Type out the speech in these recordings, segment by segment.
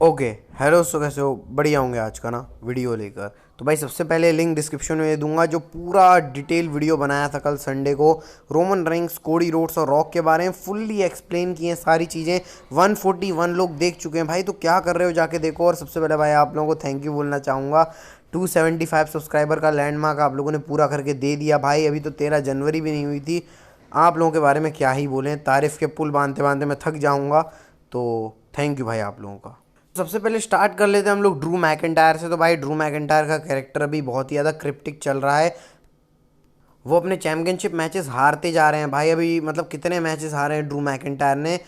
Okay. Hello, सो कैसे हो? बढ़िया होंगे आज का ना वीडियो लेकर। तो भाई सबसे पहले लिंक डिस्क्रिप्शन में दूंगा, जो पूरा डिटेल वीडियो बनाया था कल संडे को रोमन रेंक्स, कोडी रोड्स और रॉक के बारे में फुल्ली एक्सप्लेन किए हैं सारी चीज़ें। 141 लोग देख चुके हैं भाई, तो क्या कर रहे हो, जाके देखो। और सबसे पहले भाई आप लोगों को थैंक यू बोलना चाहूँगा। 275 सब्सक्राइबर का लैंडमार्क आप लोगों ने पूरा करके दे दिया भाई। अभी तो 13 जनवरी भी नहीं हुई थी। आप लोगों के बारे में क्या ही बोलें, तारीफ़ के पुल बांधते बांधते मैं थक जाऊँगा। तो थैंक यू भाई आप लोगों का। सबसे पहले स्टार्ट कर लेते हैं हम लोग ड्रू मैकिंटायर से। तो भाई ड्रू मैकिंटायर का कैरेक्टर अभी बहुत ही ज़्यादा क्रिप्टिक चल रहा है। वो अपने चैंपियनशिप मैचेस हारते जा रहे हैं भाई। अभी मतलब कितने मैचेस हारे हैं ड्रू मैकिंटायर ने।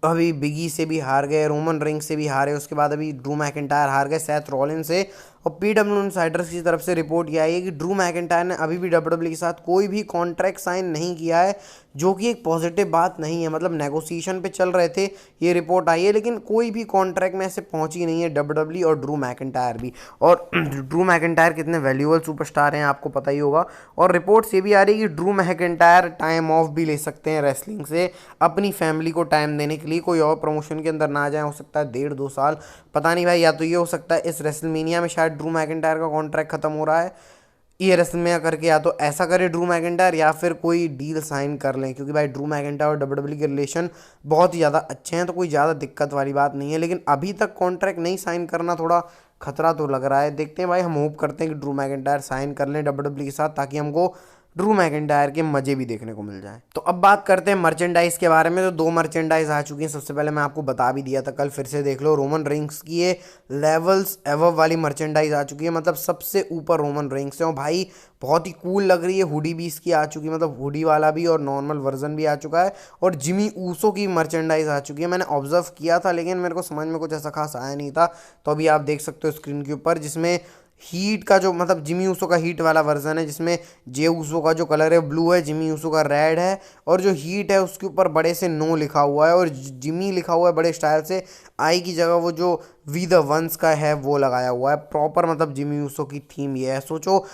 अभी बिगी से भी हार गए, रोमन रिंग से भी हारे, उसके बाद अभी ड्रू मैकिंटायर हार गए सेथ रॉलिन से। और पीडब्ल्यू इनसाइडर्स की तरफ से रिपोर्ट यह आई है कि ड्रू मैकिंटायर ने अभी भी डब्ल्यूडब्ल्यू के साथ कोई भी कॉन्ट्रैक्ट साइन नहीं किया है, जो कि एक पॉजिटिव बात नहीं है। मतलब नेगोशिएशन पे चल रहे थे, ये रिपोर्ट आई है, लेकिन कोई भी कॉन्ट्रैक्ट में ऐसे पहुंची नहीं है डब्ल्यूडब्ल्यू और ड्रू मैकिंटायर भी। और ड्रू मैकिंटायर कितने वैल्यूएबल सुपरस्टार हैं आपको पता ही होगा। और रिपोर्ट्स ये भी आ रही है कि ड्रू मैकिंटायर टाइम ऑफ भी ले सकते हैं रेसलिंग से, अपनी फैमिली को टाइम देने के लिए। कोई और प्रमोशन के अंदर ना जाए, हो सकता है 1.5-2 साल, पता नहीं भाई। या तो ये हो सकता है इस रेसलमेनिया में शायद ड्रू मैकिंटायर का कॉन्ट्रैक्ट खत्म हो रहा है, ये रेसलमेनिया करके या तो ऐसा करे ड्रू मैकिंटायर, या फिर कोई डील साइन कर लें। क्योंकि भाई ड्रू मैकिंटायर और डब्ल्यूडब्ल्यू के रिलेशन बहुत ही ज़्यादा अच्छे हैं, तो कोई ज़्यादा दिक्कत वाली बात नहीं है। लेकिन अभी तक कॉन्ट्रैक्ट नहीं साइन करना थोड़ा खतरा तो लग रहा है। देखते हैं भाई, हम होप करते हैं कि ड्रू मैकिंटायर साइन कर लें डब्ल्यूडब्ल्यू के साथ, ताकि हमको ड्रू मैकिंटायर के मजे भी देखने को मिल जाए। तो अब बात करते हैं मर्चेंडाइज के बारे में। तो 2 मर्चेंडाइज आ चुकी हैं। सबसे पहले मैं आपको बता भी दिया था कल, फिर से देख लो। रोमन रिंग्स की ये लेवल्स एवव वाली मर्चेंडाइज आ चुकी है, मतलब सबसे ऊपर रोमन रिंग्स है। और भाई बहुत ही कूल लग रही है। हुडी भी इसकी आ चुकी है, मतलब हुडी वाला भी और नॉर्मल वर्जन भी आ चुका है। और जिमी ऊसो की मर्चेंडाइज आ चुकी है। मैंने ऑब्जर्व किया था, लेकिन मेरे को समझ में कुछ ऐसा खास आया नहीं था। तो अभी आप देख सकते हो स्क्रीन के ऊपर, जिसमें हीट का जो, मतलब जिमी ऊसो का हीट वाला वर्जन है, जिसमें जे ऊसो का जो कलर है ब्लू है, जिमी ऊसो का रेड है। और जो हीट है उसके ऊपर बड़े से नो लिखा हुआ है, और जिमी लिखा हुआ है बड़े स्टाइल से। आई की जगह वो जो वी द वंस का है वो लगाया हुआ है प्रॉपर। मतलब जिमी ऊसो की थीम ये है। सोचो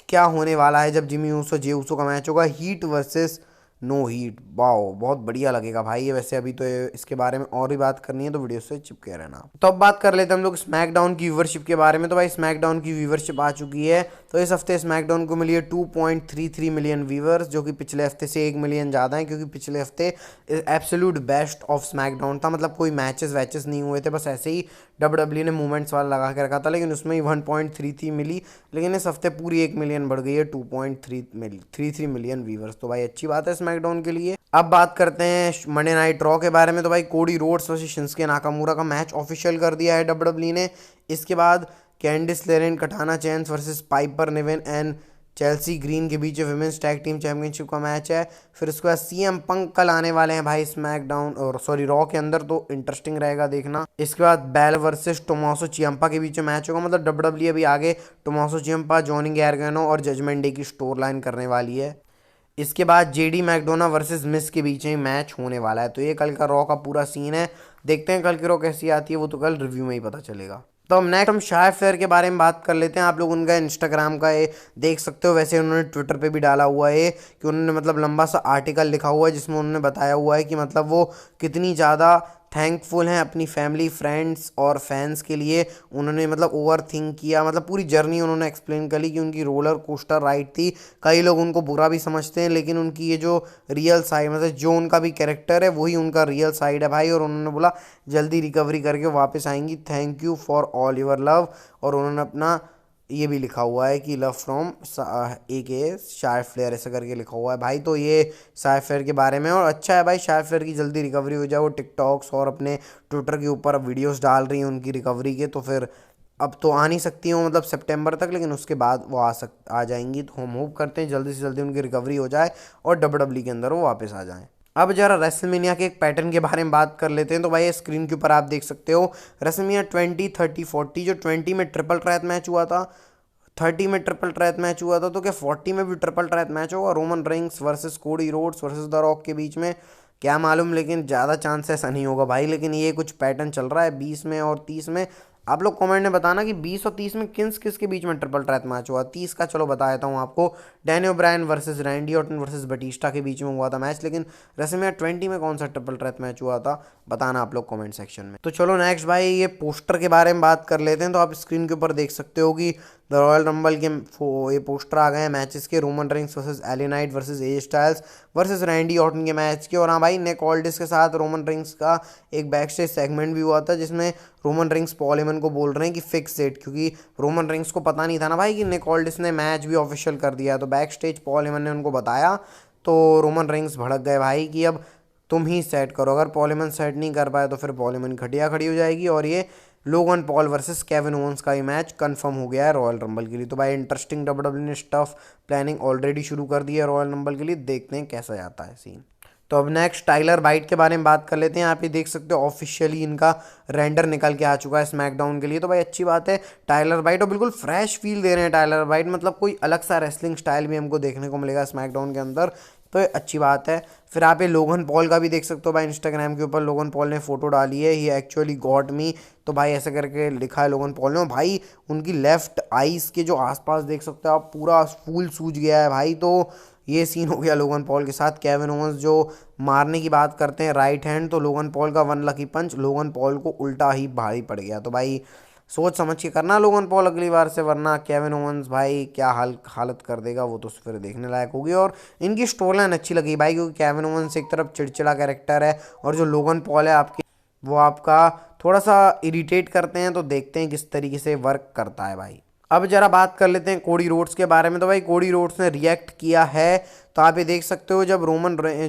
क्या होने वाला है जब जिमी ऊसो जे ऊसो का मैच होगा, heat versus no heat. Wow, बहुत बढ़िया लगेगा भाई ये। वैसे अभी तो इसके बारे में और भी बात करनी है, तो वीडियो से चिपके रहना। तो अब बात कर लेते हैं हम लोग स्मैकडाउन की व्यूवरशिप के बारे में। तो भाई स्मैकडाउन की व्यूवरशिप आ चुकी है। तो इस हफ्ते स्मैकडाउन को मिली है 2.33 मिलियन व्यूवर्स, जो कि पिछले हफ्ते से 1 मिलियन ज़्यादा है। क्योंकि पिछले हफ्ते एब्सोल्यूट बेस्ट ऑफ स्मैकडाउन था, मतलब कोई मैचेस वैचेस नहीं हुए थे, बस ऐसे ही डब्ल्यूडब्ल्यू ने मूवमेंट्स वाला लगा के रखा था, लेकिन उसमें ही 1.33 मिली। लेकिन इस हफ्ते पूरी 1 मिलियन बढ़ गई है, 2.33 मिलियन व्यूवर्स। तो भाई अच्छी बात है स्मैकडाउन के लिए। अब बात करते हैं मंडे नाइट रॉ के बारे में। तो भाई Cody Rhodes versus Shinsuke Nakamura का मैच ऑफिशियल कर दिया है डब्ल्यूडब्ल्यू ने। इसके बाद Candice LeRae, Katana Chance versus Piper Niven and Chelsea Green के बीच विमेंस टैग टीम चैंपियनशिप का मैच है। फिर उसके बाद सीएम पंक कल आने वाले हैं भाई स्मैकडाउन, और सॉरी रॉ के अंदर, तो इंटरेस्टिंग रहेगा देखना। इसके बाद बैल वर्सेस टोमासो चियम्पा के बीच में मैच होगा। मतलब डब्ल्यूडब्ल्यू अभी आगे टोमासो चियम्पा, जॉनी गैरगानो और जजमेंट डे की स्टोर लाइन करने वाली है। इसके बाद जेडी मैकडोना वर्सेस मिस के बीच में मैच होने वाला है। तो ये कल का रॉ का पूरा सीन है। देखते हैं कल की रॉ कैसी आती है, वो तो कल रिव्यू में ही पता चलेगा। तो हम नेक्स्ट हम शाय फेयर के बारे में बात कर लेते हैं। आप लोग उनका इंस्टाग्राम का ये देख सकते हो। वैसे उन्होंने ट्विटर पे भी डाला हुआ है कि उन्होंने मतलब लंबा सा आर्टिकल लिखा हुआ है, जिसमें उन्होंने बताया हुआ है कि मतलब वो कितनी ज़्यादा थैंकफुल हैं अपनी फैमिली, फ्रेंड्स और फैंस के लिए। उन्होंने मतलब ओवर थिंक किया, मतलब पूरी जर्नी उन्होंने एक्सप्लेन करी कि उनकी रोलर कोस्टर राइड थी। कई लोग उनको बुरा भी समझते हैं, लेकिन उनकी ये जो रियल साइड, मतलब जो उनका भी कैरेक्टर है वही उनका रियल साइड है भाई। और उन्होंने बोला जल्दी रिकवरी करके वापस आएंगी, thank you for all your love. और उन्होंने अपना ये भी लिखा हुआ है कि लव फ्रॉम ए के शाय फ्लेयर, ऐसा करके लिखा हुआ है भाई। तो ये शाय फ्लेयर के बारे में, और अच्छा है भाई शाय फ्लेयर की जल्दी रिकवरी हो जाए। वो टिकटॉक्स और अपने ट्विटर के ऊपर वीडियोस डाल रही हैं उनकी रिकवरी के। तो फिर अब तो आ नहीं सकती हूँ मतलब सितंबर तक, लेकिन उसके बाद वो आ जाएंगी। तो हम होप करते हैं जल्दी से जल्दी उनकी रिकवरी हो जाए और डब्ल्यूडब्ल्यू के अंदर वो वापस आ जाएं। अब जरा रेसलमेनिया के एक पैटर्न के बारे में बात कर लेते हैं। तो भाई स्क्रीन के ऊपर आप देख सकते हो रेसलमेनिया 20, 30, 40। जो 20 में ट्रिपल ट्रैट मैच हुआ था, 30 में ट्रिपल ट्रैट मैच हुआ था, तो क्या 40 में भी ट्रिपल ट्रैट मैच होगा रोमन रिंग्स वर्सेस कोडी रोड्स वर्सेस द रॉक के बीच में? क्या मालूम, लेकिन ज़्यादा चांस ऐसा नहीं होगा भाई। लेकिन ये कुछ पैटर्न चल रहा है 20 में और 30 में। आप लोग कमेंट में बताना कि 20 और 30 में किसके बीच में ट्रिपल थ्रेट मैच हुआ। 30 का चलो बता देता हूँ आपको, Daniel Bryan versus Randy Orton versus Batista के बीच में हुआ था मैच। लेकिन रेसलमेनिया 20 में कौन सा ट्रिपल थ्रेट मैच हुआ था, बताना आप लोग कमेंट सेक्शन में। तो चलो नेक्स्ट भाई, ये पोस्टर के बारे में बात कर लेते हैं। तो आप स्क्रीन के ऊपर देख सकते हो कि द रॉयल रंबल के ये पोस्टर आ गए हैं मैचेस के, Roman Reigns versus Eli Knight versus AJ Styles versus Randy Orton के मैच के। और हाँ भाई, निक ऑल्डिस के साथ रोमन रेंस का एक बैक स्टेज सेगमेंट भी हुआ था, जिसमें रोमन रेंस पॉल हेमन को बोल रहे हैं कि फिक्स इट, क्योंकि रोमन रेंस को पता नहीं था ना भाई कि निक ऑल्डिस ने मैच भी ऑफिशियल कर दिया। तो बैक स्टेज पॉल हेमन ने उनको बताया, तो रोमन रेंस भड़क गए भाई कि अब तुम ही सेट करो। अगर पॉल हेमन सेट नहीं कर पाए तो फिर पॉल हेमन घटिया खड़ी हो जाएगी। और ये Logan Paul versus Kevin Owens का ही मैच कंफर्म हो गया है रॉयल रंबल के लिए। तो भाई इंटरेस्टिंग, डब्ल्यूडब्ल्यूई ने स्टफ प्लानिंग ऑलरेडी शुरू कर दी है रॉयल रंबल के लिए। देखते हैं कैसा जाता है सीन। तो अब नेक्स्ट टाइलर बाइट के बारे में बात कर लेते हैं। आप ये देख सकते हो ऑफिशियली इनका रेंडर निकल के आ चुका है स्मैकडाउन के लिए। तो भाई अच्छी बात है, टाइलर बाइट और बिल्कुल फ्रेश फील दे रहे हैं टाइलर बाइट, मतलब कोई अलग सा रेसलिंग स्टाइल भी हमको देखने को मिलेगा स्मैकडाउन के अंदर, तो ये अच्छी बात है। फिर आप ये लोगन पॉल का भी देख सकते हो भाई, इंस्टाग्राम के ऊपर लोगन पॉल ने फोटो डाली है, ये एक्चुअली गॉट मी। तो भाई ऐसे करके लिखा है लोगन पॉल ने। और भाई उनकी लेफ्ट आइज के जो आसपास देख सकते हो आप, पूरा फूल सूज गया है भाई। तो ये सीन हो गया लोगन पॉल के साथ। केविन ओवेंस जो मारने की बात करते हैं राइट हैंड, तो लोगन पॉल का वन लकी पंच लोगन पॉल को उल्टा ही भारी पड़ गया। तो भाई सोच समझ के करना लोगन पॉल अगली बार से, वरना केविन ओवेंस भाई क्या हालत कर देगा, वो तो फिर देखने लायक होगी। और इनकी स्टोरी लाइन अच्छी लगी भाई, क्योंकि केविन ओवेंस एक तरफ चिड़चिड़ा कैरेक्टर है, और जो लोगन पॉल है आपके, वो आपका थोड़ा सा इरिटेट करते हैं। तो देखते हैं किस तरीके से वर्क करता है भाई। अब जरा बात कर लेते हैं कोडी रोड्स के बारे में। तो भाई कोडी रोड्स ने रिएक्ट किया है, तो आप ये देख सकते हो जब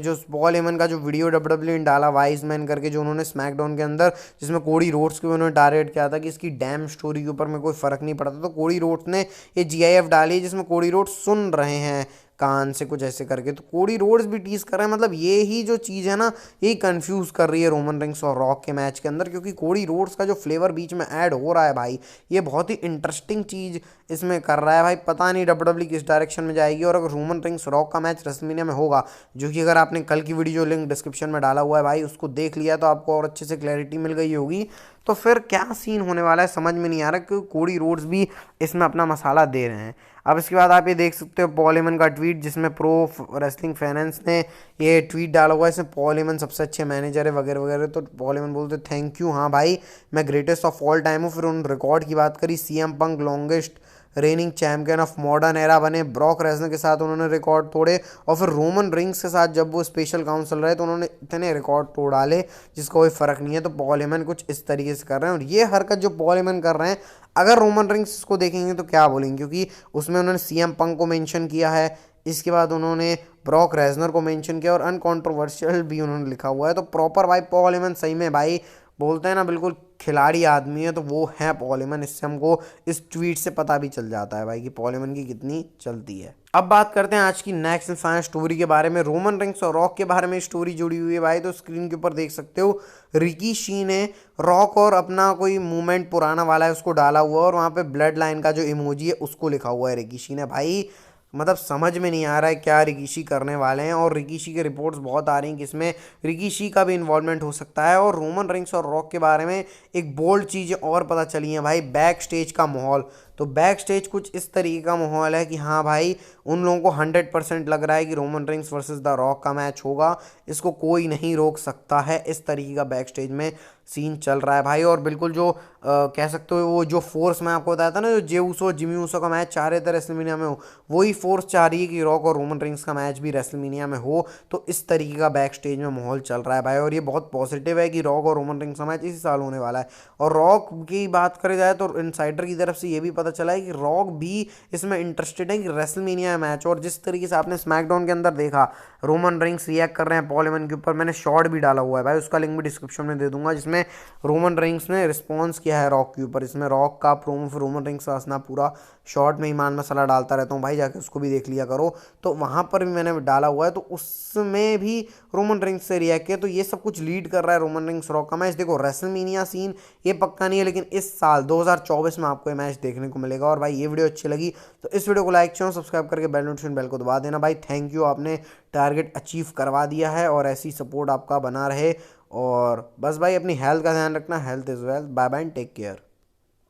जो पॉल हेमन का जो वीडियो डब्ल्यूडब्ल्यूई ने डाला वाइज मैन करके, जो उन्होंने स्मैकडाउन के अंदर, जिसमें कोडी रोड्स को उन्होंने टारगेट किया था कि इसकी डैम स्टोरी के ऊपर में कोई फर्क नहीं पड़ता, तो कोडी रोड्स ने ये GIF डाली है जिसमें कोडी रोड्स सुन रहे हैं कान से कुछ ऐसे करके। तो कोडी रोड्स भी टीज कर रहे हैं, मतलब ये ही जो चीज़ है ना, यही कंफ्यूज कर रही है रोमन रेंस और रॉक के मैच के अंदर, क्योंकि कोडी रोड्स का जो फ्लेवर बीच में ऐड हो रहा है भाई, ये बहुत ही इंटरेस्टिंग चीज़ इसमें कर रहा है भाई। पता नहीं डब्ल्यूडब्ल्यूई किस डायरेक्शन में जाएगी। और अगर रोमन रेंस रॉक का मैच रेसलमेनिया में होगा, जो कि अगर आपने कल की वीडियो लिंक डिस्क्रिप्शन में डाला हुआ है भाई, उसको देख लिया तो आपको और अच्छे से क्लैरिटी मिल गई होगी। तो फिर क्या सीन होने वाला है समझ में नहीं आ रहा, क्योंकि कोडी रोड्स भी इसमें अपना मसाला दे रहे हैं। अब इसके बाद आप ये देख सकते हो पॉल हेमन का ट्वीट, जिसमें प्रो रेसलिंग फैनेंस ने ये ट्वीट डाला हुआ है, इसमें पॉल हेमन सबसे अच्छे मैनेजर है वगैरह वगैरह। तो पॉल हेमन बोलते थैंक यू, हाँ भाई मैं ग्रेटेस्ट ऑफ ऑल टाइम हूँ। फिर उन रिकॉर्ड की बात करी, CM punk longest raining champion of modern era बने, ब्रॉक रेसलर के साथ उन्होंने रिकॉर्ड तोड़े, और फिर रोमन रिंग्स के साथ जब वो स्पेशल काउंसिल रहे तो उन्होंने इतने रिकॉर्ड तोड़ डाले जिसका कोई फर्क नहीं है। तो पॉल हेमन कुछ इस तरीके से कर रहे हैं, और ये हरकत जो पॉल हेमन कर रहे हैं, अगर रोमन रिंग्स इसको देखेंगे तो क्या बोलेंगे, क्योंकि उसमें उन्होंने CM पंक को मेंशन किया है, इसके बाद उन्होंने ब्रॉक रेजनर को मेंशन किया, और अनकॉन्ट्रोवर्शियल भी उन्होंने लिखा हुआ है। तो प्रॉपर भाई पॉल हेमन सही में भाई बोलते हैं ना, बिल्कुल खिलाड़ी आदमी है, तो वो है पॉल हेमन। इससे हमको इस ट्वीट से पता भी चल जाता है भाई कि पॉल हेमन की कितनी चलती है। अब बात करते हैं आज की नेक्स्ट इंसान स्टोरी के बारे में। रोमन रेंस और रॉक के बारे में स्टोरी जुड़ी हुई है भाई। तो स्क्रीन के ऊपर देख सकते हो रिकी शी ने रॉक और अपना कोई मूवमेंट पुराना वाला है उसको डाला हुआ, और वहाँ पे ब्लड लाइन का जो इमोजी है उसको लिखा हुआ है रिकी शी ने भाई। मतलब समझ में नहीं आ रहा है क्या रिकीशी करने वाले हैं, और रिकीशी के रिपोर्ट्स बहुत आ रही हैं कि इसमें रिकीशी का भी इन्वॉल्वमेंट हो सकता है। और रोमन रेंस और रॉक के बारे में एक बोल्ड चीज़ और पता चली है भाई, बैक स्टेज का माहौल। तो बैक स्टेज कुछ इस तरीके का माहौल है कि हाँ भाई उन लोगों को 100% लग रहा है कि Roman Reigns versus the rock का मैच होगा, इसको कोई नहीं रोक सकता है। इस तरीके का बैक स्टेज में सीन चल रहा है भाई। और बिल्कुल जो कह सकते हो वो जो फोर्स मैं आपको बताया था ना, जो जे ऊसो जिमी ऊसो का मैच चाह रहे थे रेसलमेनिया में हो, वही फोर्स चाह रही है कि रॉक और रोमन रेंस का मैच भी रेसलमेनिया में हो। तो इस तरीके का बैक स्टेज में माहौल चल रहा है भाई, और ये बहुत पॉजिटिव है कि रॉक और रोमन रेंस का मैच इसी साल होने वाला है। और रॉक की बात करी जाए तो इनसाइडर की तरफ से ये भी पता चला है कि रॉक भी इसमें इंटरेस्टेड है कि रेसलमेनिया मैच। और जिस तरीके से आपने स्मैकडाउन के अंदर देखा रोमन रेंस रिएक्ट कर रहे हैं पॉल हेमन के ऊपर, मैंने शॉर्ट भी डाला हुआ है भाई, उसका लिंक भी डिस्क्रिप्शन में दे दूंगा, जिसमें रोमन रेंस ने रिस्पॉन्स किया है रॉक के ऊपर। इसमें रॉक का प्रोमो फिर रोमन रेंस का हंसना, पूरा शॉर्ट में ईमान मसाला डालता रहता हूँ भाई, जाके उसको भी देख लिया करो। तो वहाँ पर भी मैंने डाला हुआ है, तो उसमें भी रोमन रेंस से रिएक्ट किया। तो ये सब कुछ लीड कर रहा है रोमन रेंस रॉक का मैच। देखो रेसलमेनिया सीन ये पक्का नहीं है, लेकिन इस साल 2024 में आपको ये मैच देखने को मिलेगा। और भाई ये वीडियो अच्छी लगी तो इस वीडियो को लाइक चैनल सब्सक्राइब करके बेल नोटिफिकेशन बेल को दबा देना भाई। थैंक यू, आपने टारगेट अचीव करवा दिया है, और ऐसी सपोर्ट आपका बना रहे। और बस भाई अपनी हेल्थ का ध्यान रखना, health is wealth. Bye bye, take care.